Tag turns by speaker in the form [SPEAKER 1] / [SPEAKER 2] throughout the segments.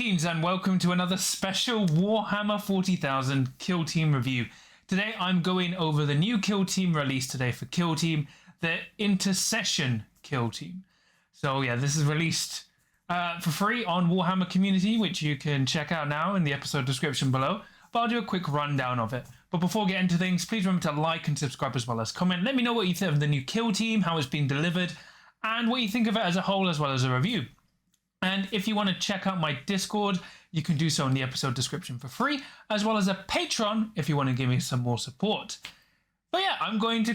[SPEAKER 1] Greetings and welcome to another special Warhammer 40,000 Kill Team review. Today I'm going over the new Kill Team released today for Kill Team, the Intercession Kill Team. So yeah, this is released for free on Warhammer Community, which you can check out now in the episode description below. But I'll do a quick rundown of it. But before we get into things, please remember to like and subscribe as well as comment. Let me know what you think of the new Kill Team, how it's been delivered, and what you think of it as a whole as well as a review. And if you want to check out my Discord, you can do so in the episode description for free, as well as a Patreon if you want to give me some more support. But yeah, I'm going to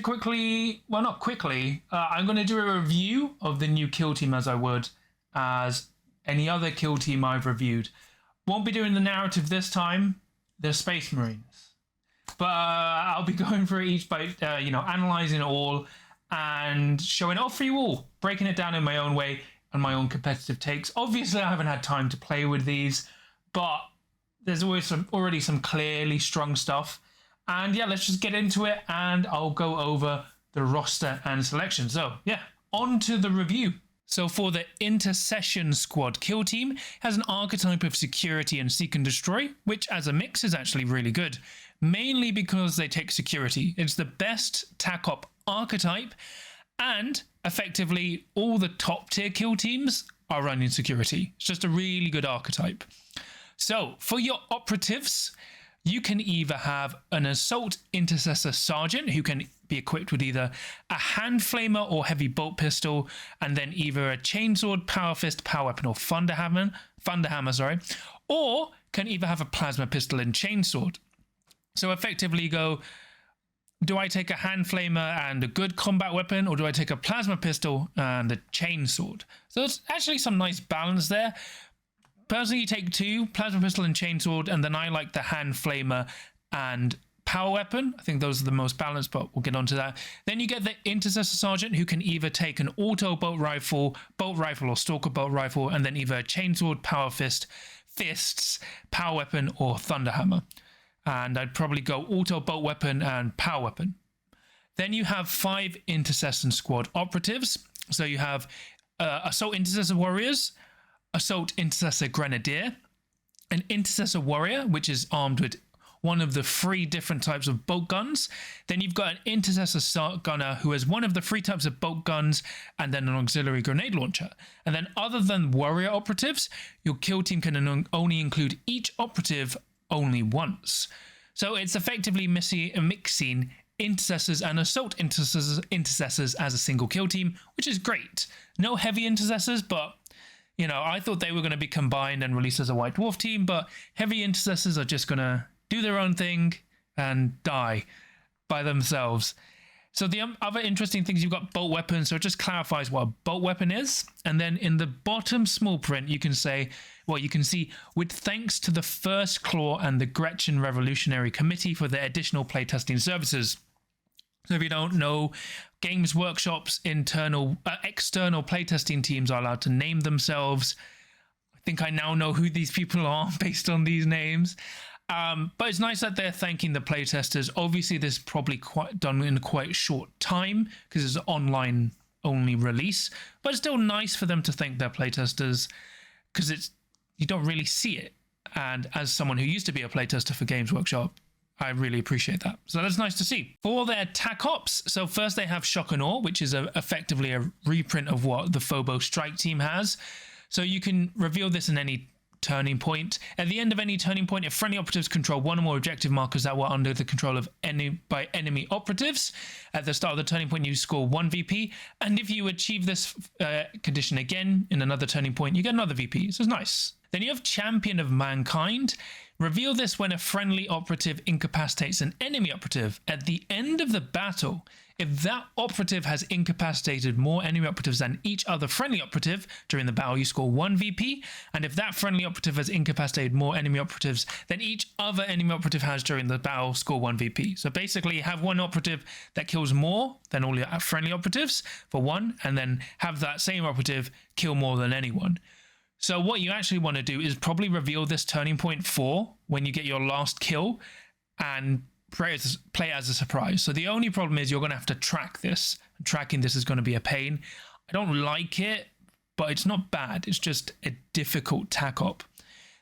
[SPEAKER 1] I'm going to do a review of the new Kill Team as I would as any other Kill Team I've reviewed. Won't be doing the narrative this time, the Space Marines. But I'll be going through each by, analysing it all and showing it off for you all, breaking it down in my own way and my own competitive takes. Obviously, I haven't had time to play with these, but there's always already some clearly strong stuff. And yeah, let's just get into it and I'll go over the roster and selection. So yeah, on to the review. So for the Intercession Squad Kill Team, it has an archetype of security and seek and destroy, which as a mix is actually really good. Mainly because they take security. It's the best Tac Ops archetype, and effectively all the top tier kill teams are running security. It's just a really good archetype. So for your operatives, you can either have an assault intercessor sergeant who can be equipped with either a hand flamer or heavy bolt pistol, and then either a chainsword, power fist, power weapon, or thunderhammer, or can either have a plasma pistol and chainsword. So effectively go, do I take a hand flamer and a good combat weapon, or do I take a plasma pistol and a chainsword? So there's actually some nice balance there. Personally, you take two, plasma pistol and chainsword, and then I like the hand flamer and power weapon. I think those are the most balanced, but we'll get onto that. Then you get the Intercessor Sergeant, who can either take an auto bolt rifle, or stalker bolt rifle, and then either a chainsword, power fists, power weapon, or thunderhammer. And I'd probably go auto bolt weapon and power weapon. Then you have 5 Intercession Squad Operatives. So you have Assault Intercessor Warriors, Assault Intercessor Grenadier, an Intercessor Warrior, which is armed with one of the 3 different types of bolt guns. Then you've got an Intercessor Gunner who has one of the 3 types of bolt guns and then an auxiliary grenade launcher. And then other than Warrior Operatives, your kill team can only include each operative only once. So it's effectively mixing intercessors and assault intercessors as a single kill team, which is great. No heavy intercessors, but I thought they were going to be combined and released as a White Dwarf team, but heavy intercessors are just going to do their own thing and die by themselves. So the other interesting things, you've got bolt weapons, so it just clarifies what a bolt weapon is. And then in the bottom small print, you can see, with thanks to the First Claw and the Gretchen Revolutionary Committee for their additional playtesting services. So if you don't know, Games Workshop's external playtesting teams are allowed to name themselves. I think I now know who these people are based on these names. But it's nice that they're thanking the playtesters. Obviously, this is probably done in quite short time because it's an online only release. But it's still nice for them to thank their playtesters because you don't really see it. And as someone who used to be a playtester for Games Workshop, I really appreciate that. So that's nice to see. For their Tac Ops, so first they have Shock and Awe, which is effectively a reprint of what the Phobos Strike team has. So you can reveal this in any turning point. At the end of any turning point, if friendly operatives control one or more objective markers that were under the control of enemy operatives, at the start of the turning point you score 1 VP, and if you achieve this condition again in another turning point, you get another VP. So it's nice. Then you have Champion of Mankind. Reveal this when a friendly operative incapacitates an enemy operative. At the end of the battle, if that operative has incapacitated more enemy operatives than each other friendly operative during the battle, you score 1 VP. And if that friendly operative has incapacitated more enemy operatives than each other enemy operative has during the battle, score 1 VP. So basically, you have one operative that kills more than all your friendly operatives for 1, and then have that same operative kill more than anyone. So what you actually want to do is probably reveal this turning point 4 when you get your last kill and play as a surprise. So the only problem is you're going to have to track this. Tracking this is going to be a pain. I don't like it, but it's not bad. It's just a difficult Tac Op.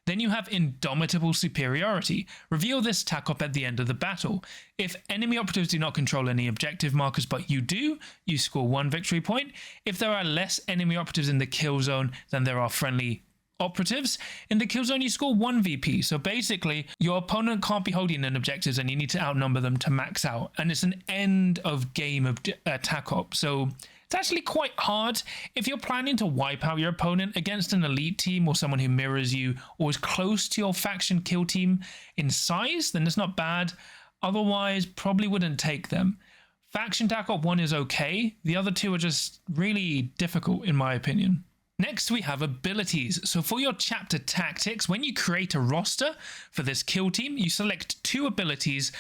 [SPEAKER 1] Then you have Indomitable Superiority. Reveal this Tac Op at the end of the battle. If enemy operatives do not control any objective markers but you do, you score 1 victory point. If there are less enemy operatives in the kill zone than there are friendly operatives, in the kill zone you score 1 VP. So basically your opponent can't be holding in objectives and you need to outnumber them to max out, and it's an end of game of Tac Op. So it's actually quite hard. If you're planning to wipe out your opponent against an elite team or someone who mirrors you or is close to your faction kill team in size, then it's not bad. Otherwise, probably wouldn't take them. Faction Tac Op 1 is okay. The other two are just really difficult in my opinion. Next, we have abilities. So for your chapter tactics, when you create a roster for this kill team, you select 2 abilities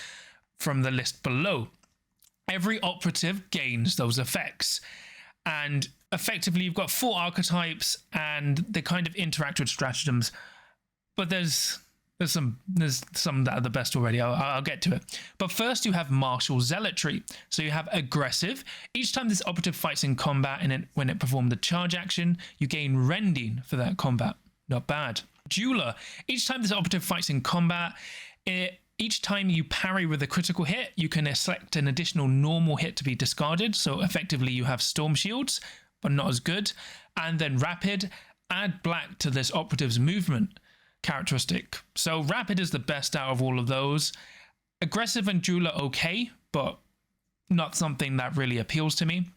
[SPEAKER 1] from the list below. Every operative gains those effects, and effectively you've got 4 archetypes and they kind of interact with stratagems, but there's some that are the best already. I'll get to it. But first you have martial zealotry. So you have aggressive. Each time this operative fights in combat and when it performed the charge action, you gain rending for that combat. Not bad. Dueler. Each time this operative fights in combat, each time you parry with a critical hit, you can select an additional normal hit to be discarded. So effectively you have storm shields, but not as good. And then rapid. Add black to this operative's movement characteristic. So rapid is the best out of all of those. Aggressive and dueler okay, but not something that really appeals to me.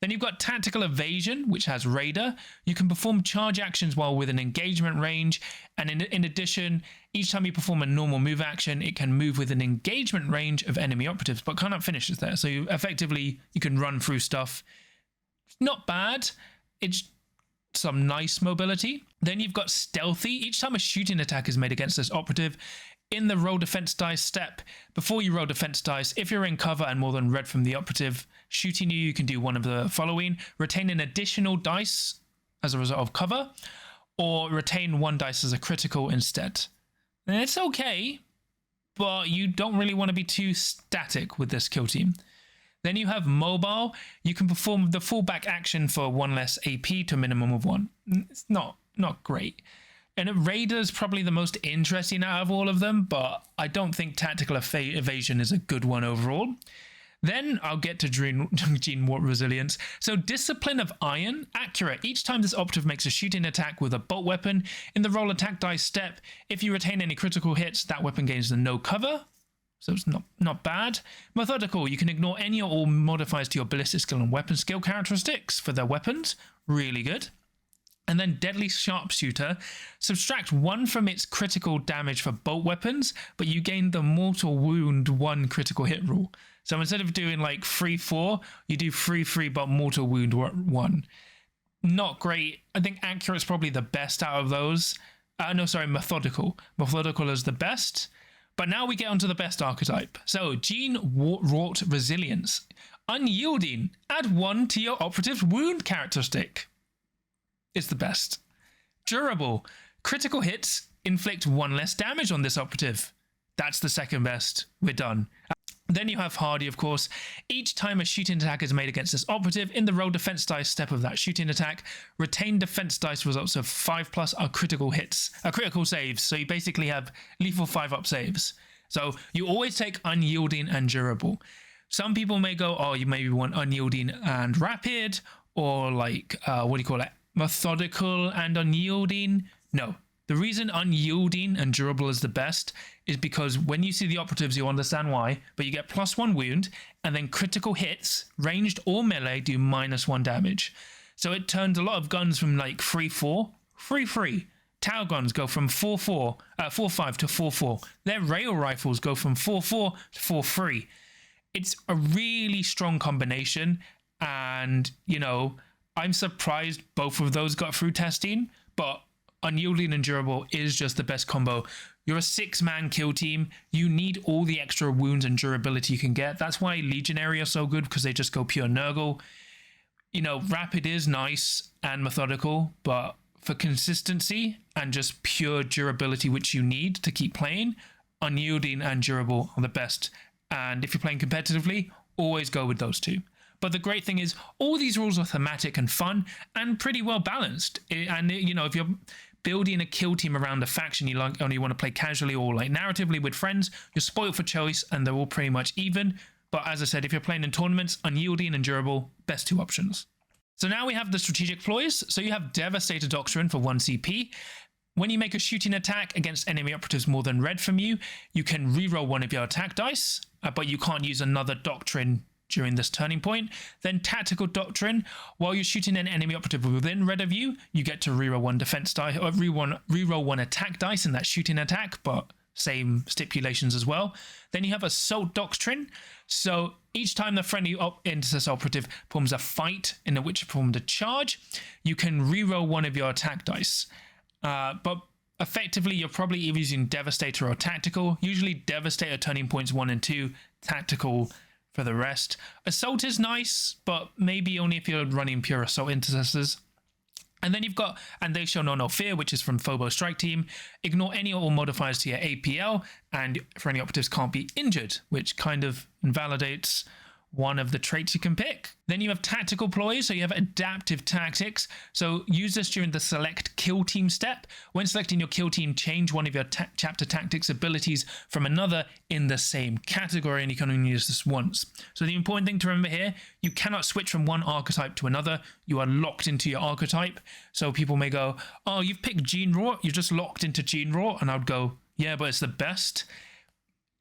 [SPEAKER 1] Then you've got tactical evasion, which has raider. You can perform charge actions while within engagement range, and in addition, each time you perform a normal move action, it can move within engagement range of enemy operatives, but cannot finish it there. So you can run through stuff. Not bad. It's some nice mobility. Then you've got stealthy. Each time a shooting attack is made against this operative, in the roll defense dice step, before you roll defense dice, if you're in cover and more than red from the operative shooting you, you can do one of the following: retain an additional dice as a result of cover, or retain 1 dice as a critical instead. And it's okay, but you don't really want to be too static with this kill team. Then you have mobile. You can perform the fallback action for 1 less AP to a minimum of 1. It's not great. And Raider is probably the most interesting out of all of them, but I don't think tactical evasion is a good one overall. Then I'll get to Gene Warp Resilience. So Discipline of Iron, accurate. Each time this operative makes a shooting attack with a bolt weapon, in the roll attack dice step, if you retain any critical hits, that weapon gains the no cover. So it's not bad. Methodical, you can ignore any or all modifiers to your ballistic skill and weapon skill characteristics for their weapons. Really good. And then Deadly Sharpshooter, subtract 1 from its critical damage for bolt weapons, but you gain the mortal wound 1 critical hit rule. So instead of doing like 3-4, you do 3-3 but mortal wound 1. Not great. I think Accurate's probably the best out of those. Methodical. Methodical is the best. But now we get onto the best archetype. So Gene-Wrought Resilience. Unyielding. Add 1 to your operative's wound characteristic. It's the best. Durable. Critical hits inflict 1 less damage on this operative. That's the second best. We're done. Then you have Hardy, of course. Each time a shooting attack is made against this operative, in the roll defense dice step of that shooting attack, retain defense dice results of 5+ are critical hits, critical saves. So you basically have lethal 5-up saves. So you always take unyielding and durable. Some people may go, oh, you maybe want unyielding and rapid, or like, methodical and unyielding. No. The reason unyielding and durable is the best is because when you see the operatives, you'll understand why, but you get +1 wound, and then critical hits, ranged or melee, do -1 damage. So it turns a lot of guns from like 3-4, 3-3. Tower guns go from 4-5 to 4-4. Their rail rifles go from 4-4 to 4-3. It's a really strong combination, and, you know, I'm surprised both of those got through testing, but unyielding and durable is just the best combo. You're a 6-man kill team. You need all the extra wounds and durability you can get. That's why Legionary are so good, because they just go pure Nurgle. You know, rapid is nice and methodical, but for consistency and just pure durability, which you need to keep playing, unyielding and durable are the best. And if you're playing competitively, always go with those 2. But the great thing is all these rules are thematic and fun and pretty well balanced. And, you know, if you're building a kill team around a faction you like, only want to play casually or like narratively with friends, you're spoiled for choice and they're all pretty much even. But as I said, if you're playing in tournaments, unyielding and durable, best two options. So now we have the strategic ploys. So you have Devastator Doctrine for 1 CP. When you make a shooting attack against enemy operatives more than red from you, you can reroll one of your attack dice, but you can't use another doctrine during this turning point. Then Tactical Doctrine, while you're shooting an enemy operative within red of you, you get to reroll one defense die or reroll one attack dice in that shooting attack, but same stipulations as well. Then you have Assault Doctrine. So each time the friendly Intercessor operative performs a fight in which it performed a charge, you can reroll one of your attack dice. But effectively, you're probably either using Devastator or Tactical. Usually Devastator turning points 1 and 2, Tactical for the rest. Assault is nice, but maybe only if you're running pure Assault Intercessors. And then you've got, and they show no fear, which is from Phobos Strike Team. Ignore any or all modifiers to your APL, and friendly operatives can't be injured, which kind of invalidates one of the traits you can pick. Then you have Tactical Ploys, so you have Adaptive Tactics. So use this during the Select Kill Team step. When selecting your kill team, change one of your Chapter Tactics abilities from another in the same category, and you can only use this once. So the important thing to remember here, you cannot switch from one archetype to another. You are locked into your archetype. So people may go, oh, you've picked Gene Raw, you're just locked into Gene Raw, and I would go, yeah, but it's the best.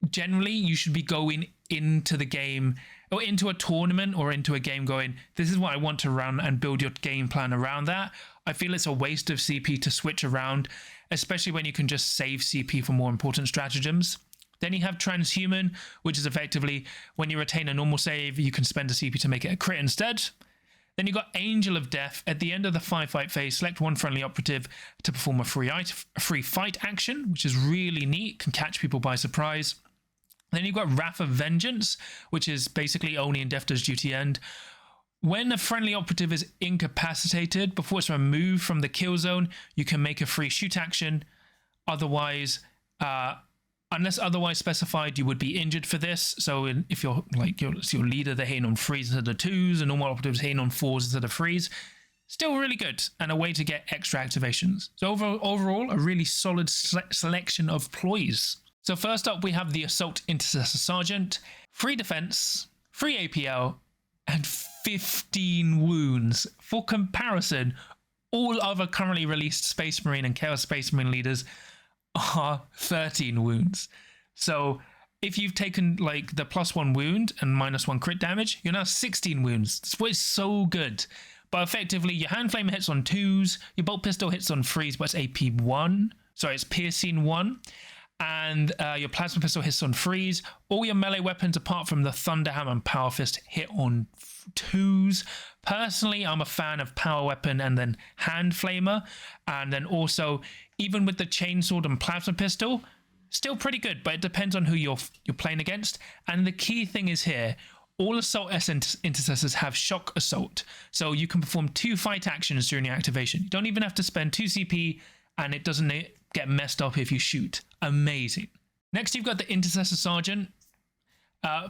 [SPEAKER 1] Generally, you should be going into the game or into a tournament or into a game going, this is what I want to run, and build your game plan around that. I feel it's a waste of CP to switch around, especially when you can just save CP for more important stratagems. Then you have Transhuman, which is effectively when you retain a normal save, you can spend a CP to make it a crit instead. Then you've got Angel of Death. At the end of the firefight phase, select one friendly operative to perform a free fight action, which is really neat, can catch people by surprise. Then you've got Wrath of Vengeance, which is basically only in Death Does Duty End. When a friendly operative is incapacitated, before it's removed from the kill zone, you can make a free shoot action. Otherwise, unless otherwise specified, you would be injured for this. So if you're like your leader, they're hitting on 3s instead of 2s, and normal operatives hitting on 4s instead of 3s. Still really good, and a way to get extra activations. So overall, a really solid selection of ploys. So first up, we have the Assault Intercessor Sergeant, free defense, free APL, and 15 wounds. For comparison, all other currently released Space Marine and Chaos Space Marine leaders are 13 wounds. So if you've taken like the +1 wound and -1 crit damage, you're now 16 wounds. That's what's so good. But effectively, your hand flame hits on 2s, your bolt pistol hits on 3s, but it's AP 1. Sorry, it's piercing 1. And your plasma pistol hits on 3s. All your melee weapons, apart from the Thunderhammer and Power Fist, hit on 2s. Personally, I'm a fan of Power Weapon and then Hand Flamer. And then also, even with the Chainsword and Plasma Pistol, still pretty good, but it depends on who you're playing against. And the key thing is here, all Assault Intercessors have Shock Assault. So you can perform 2 fight actions during your activation. You don't even have to spend 2 CP, and it doesn't get messed up if you shoot. Amazing. Next, you've got the Intercessor Sergeant.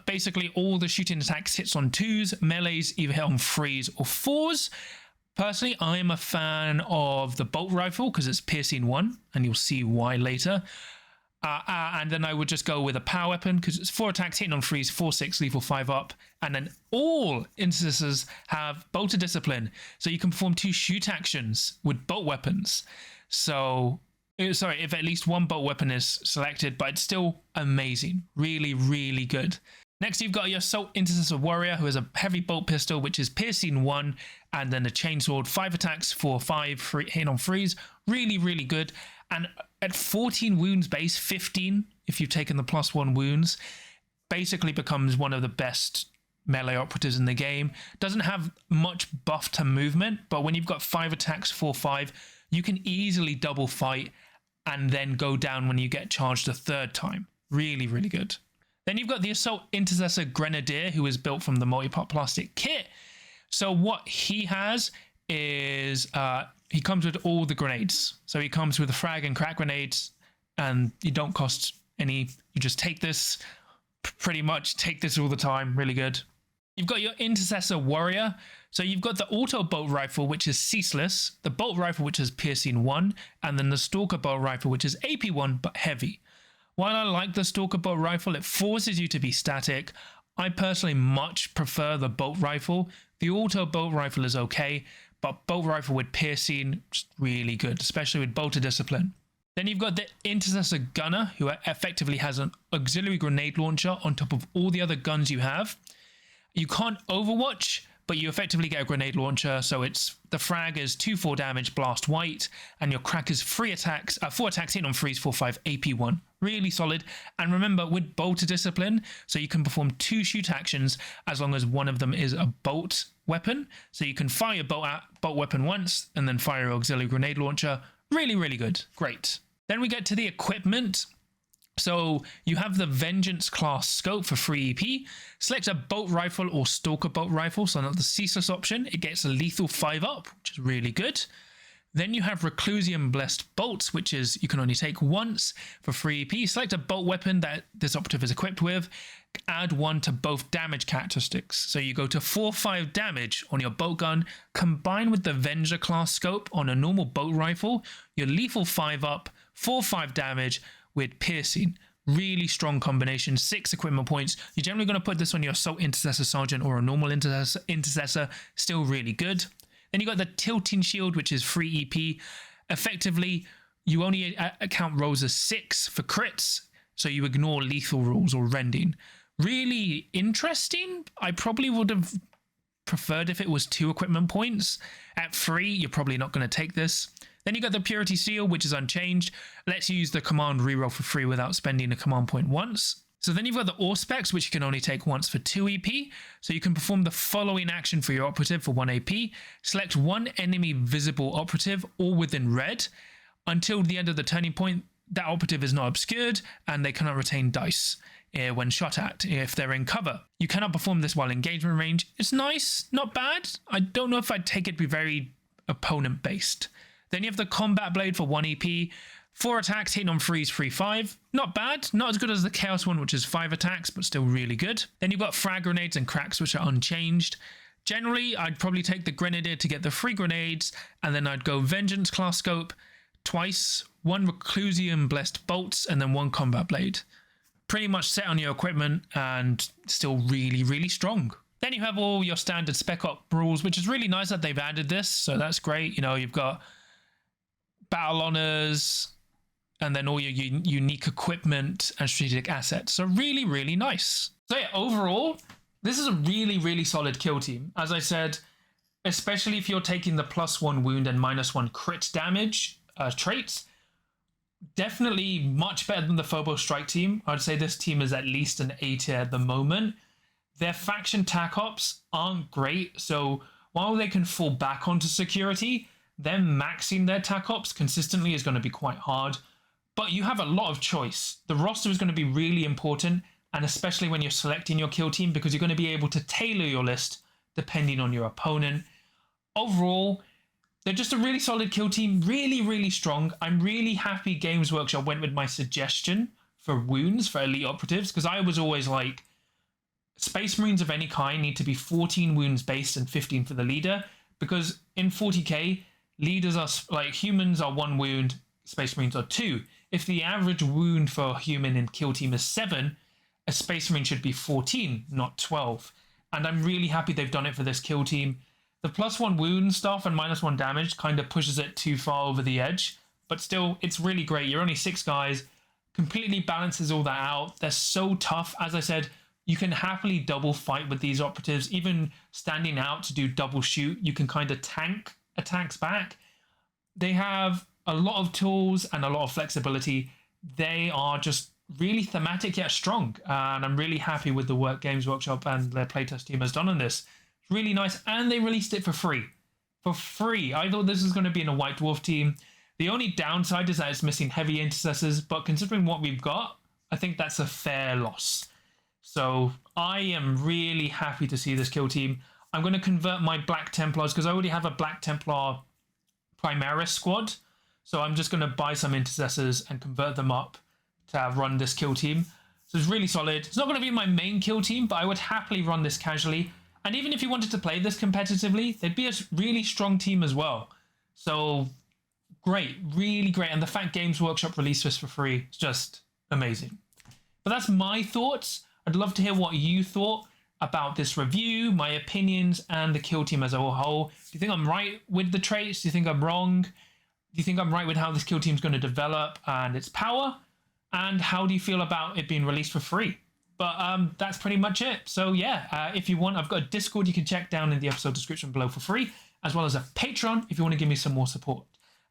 [SPEAKER 1] Basically, all the shooting attacks hits on 2s. Melees either hit on 3s or 4s. Personally, I am a fan of the Bolt Rifle because it's piercing 1, and you'll see why later. And then I would just go with a Power Weapon because it's 4 attacks hitting on 3s, 4/6, lethal 5 up. And then all Intercessors have Bolted Discipline, so you can perform 2 shoot actions with bolt weapons. So, sorry, if at least 1 bolt weapon is selected, but it's still amazing. Really, really good. Next, you've got your Assault Intercessor Warrior, who has a heavy bolt pistol, which is piercing 1, and then a Chainsword, 5 attacks, 4/5, hitting on 3s. Really, really good. And at 14 wounds base, 15 if you've taken the +1 wounds, basically becomes one of the best melee operatives in the game. Doesn't have much buff to movement, but when you've got 5 attacks, 4/5, you can easily double fight and then go down when you get charged a 3rd time. Really, really good. Then you've got the Assault Intercessor Grenadier, who is built from the multi-part plastic kit. So what he has is he comes with all the grenades. So he comes with the frag and crack grenades, and you don't cost any. You just take this, pretty much take this all the time. Really good. You've got your Intercessor Warrior. So you've got the auto bolt rifle, which is ceaseless, the bolt rifle, which is piercing 1, and then the stalker bolt rifle, which is AP 1 but heavy. While I like the stalker bolt rifle, it forces you to be static. I personally much prefer the bolt rifle. The auto bolt rifle is okay, but bolt rifle with piercing, just really good, especially with bolter discipline. Then you've got the Intercessor Gunner, who effectively has an auxiliary grenade launcher on top of all the other guns you have. You can't overwatch, but you effectively get a grenade launcher, so it's the frag is 2-4 damage, blast white, and your crack is 4 attacks, hit on freeze, 4-5, AP1. Really solid. And remember, with bolter discipline, so you can perform 2 shoot actions as long as one of them is a bolt weapon. So you can fire your bolt weapon once, and then fire your auxiliary grenade launcher. Really, really good. Great. Then we get to the equipment. So you have the Vengeance class scope for free EP. Select a bolt rifle or stalker bolt rifle, so not the ceaseless option. It gets a lethal 5-up, which is really good. Then you have Reclusium Blessed Bolts, which is you can only take once for free EP. Select a bolt weapon that this operative is equipped with. Add 1 to both damage characteristics. So you go to 4-5 damage on your bolt gun. Combine with the Venger class scope on a normal bolt rifle. Your lethal 5-up, 4-5 damage with piercing. Really strong combination. 6 equipment points. You're generally going to put this on your Assault Intercessor Sergeant or a normal Intercessor. Still really good. Then you got the Tilting Shield, which is free EP. Effectively, you only count rolls as 6 for crits, so you ignore lethal rolls or rending. Really interesting. I probably would have preferred if it was 2 equipment points. At 3, you're probably not going to take this. Then you got the Purity Seal, which is unchanged. Lets you use the command reroll for free without spending a command point once. So then you've got the Auspex, which you can only take once for 2 EP. So you can perform the following action for your operative for 1 AP. Select 1 enemy visible operative, all within red. Until the end of the turning point, that operative is not obscured, and they cannot retain dice when shot at if they're in cover. You cannot perform this while engagement range. It's nice, not bad. I don't know if I'd take it to be very opponent-based. Then you have the Combat Blade for 1 EP. 4 attacks, hitting on freeze, 3-5. Not bad. Not as good as the Chaos one, which is 5 attacks, but still really good. Then you've got Frag Grenades and Cracks, which are unchanged. Generally, I'd probably take the Grenadier to get the free grenades, and then I'd go Vengeance class scope twice, 1 Reclusium Blessed Bolts, and then 1 Combat Blade. Pretty much set on your equipment, and still really, really strong. Then you have all your standard Spec Op rules, which is really nice that they've added this, so that's great. You know, you've got Battle Honors, and then all your unique equipment and strategic assets. So really, really nice. So yeah, overall, this is a really, really solid kill team. As I said, especially if you're taking the +1 wound and -1 crit damage traits, definitely much better than the Phobos Strike team. I'd say this team is at least an A tier at the moment. Their faction Tac Ops aren't great, so while they can fall back onto security, them maxing their Tac Ops consistently is going to be quite hard. But you have a lot of choice. The roster is going to be really important, and especially when you're selecting your kill team, because you're going to be able to tailor your list depending on your opponent. Overall, they're just a really solid kill team, really, really strong. I'm really happy Games Workshop went with my suggestion for wounds for elite operatives, because I was always like, Space Marines of any kind need to be 14 wounds based and 15 for the leader, because in 40k, leaders are like humans are 1 wound, Space Marines are 2. If the average wound for a human in kill team is 7, a Space Marine should be 14, not 12. And I'm really happy they've done it for this kill team. The +1 wound stuff and -1 damage kind of pushes it too far over the edge, but still, it's really great. You're only 6 guys, completely balances all that out. They're so tough. As I said, you can happily double fight with these operatives. Even standing out to do double shoot, you can kind of tank attacks back. They have a lot of tools and a lot of flexibility. They are just really thematic yet strong, and I'm really happy with the work Games Workshop and their playtest team has done on this. It's really nice, and they released it for free. For free. I thought this was going to be in a White Dwarf team. The only downside is that it's missing heavy intercessors, but considering what we've got, I think that's a fair loss. So I am really happy to see this kill team. I'm going to convert my Black Templars, because I already have a Black Templar Primaris squad. So I'm just going to buy some Intercessors and convert them up to run this kill team. So it's really solid. It's not going to be my main kill team, but I would happily run this casually. And even if you wanted to play this competitively, they'd be a really strong team as well. So great, really great. And the fact Games Workshop released this for free is just amazing. But that's my thoughts. I'd love to hear what you thought about this review, my opinions, and the kill team as a whole. Do you think I'm right with the traits? Do you think I'm wrong? Do you think I'm right with how this kill team is going to develop and its power? And how do you feel about it being released for free? But that's pretty much it. So yeah, if you want, I've got a Discord you can check down in the episode description below for free, as well as a Patreon if you want to give me some more support.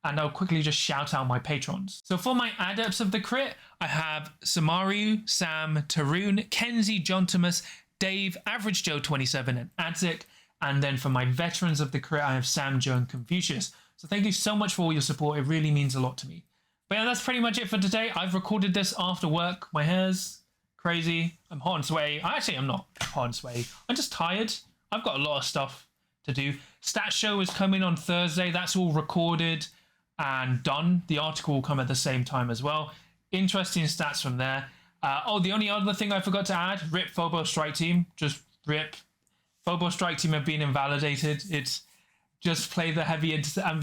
[SPEAKER 1] And I'll quickly just shout out my patrons. So for my adepts of the crit, I have Samaru, Sam, Tarun, Kenzie, John Thomas, Dave, Average Joe 27, and Adzik. And then for my veterans of the crit, I have Sam, Joe, and Confucius. So thank you so much for all your support. It really means a lot to me. But yeah, that's pretty much it for today. I've recorded this after work. My hair's crazy. I'm hot and sweaty. Actually, I'm not hot and sweaty. I'm just tired. I've got a lot of stuff to do. Stat show is coming on Thursday. That's all recorded and done. The article will come at the same time as well. Interesting stats from there. The only other thing I forgot to add, RIP Phobos Strike Team. Just RIP. Phobos Strike Team have been invalidated. It's just play the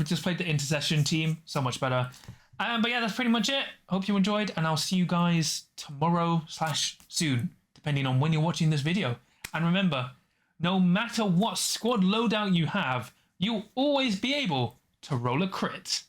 [SPEAKER 1] just played the Intercession team. So much better. But yeah, that's pretty much it. Hope you enjoyed, and I'll see you guys tomorrow/soon, depending on when you're watching this video. And remember, no matter what squad loadout you have, you'll always be able to roll a crit.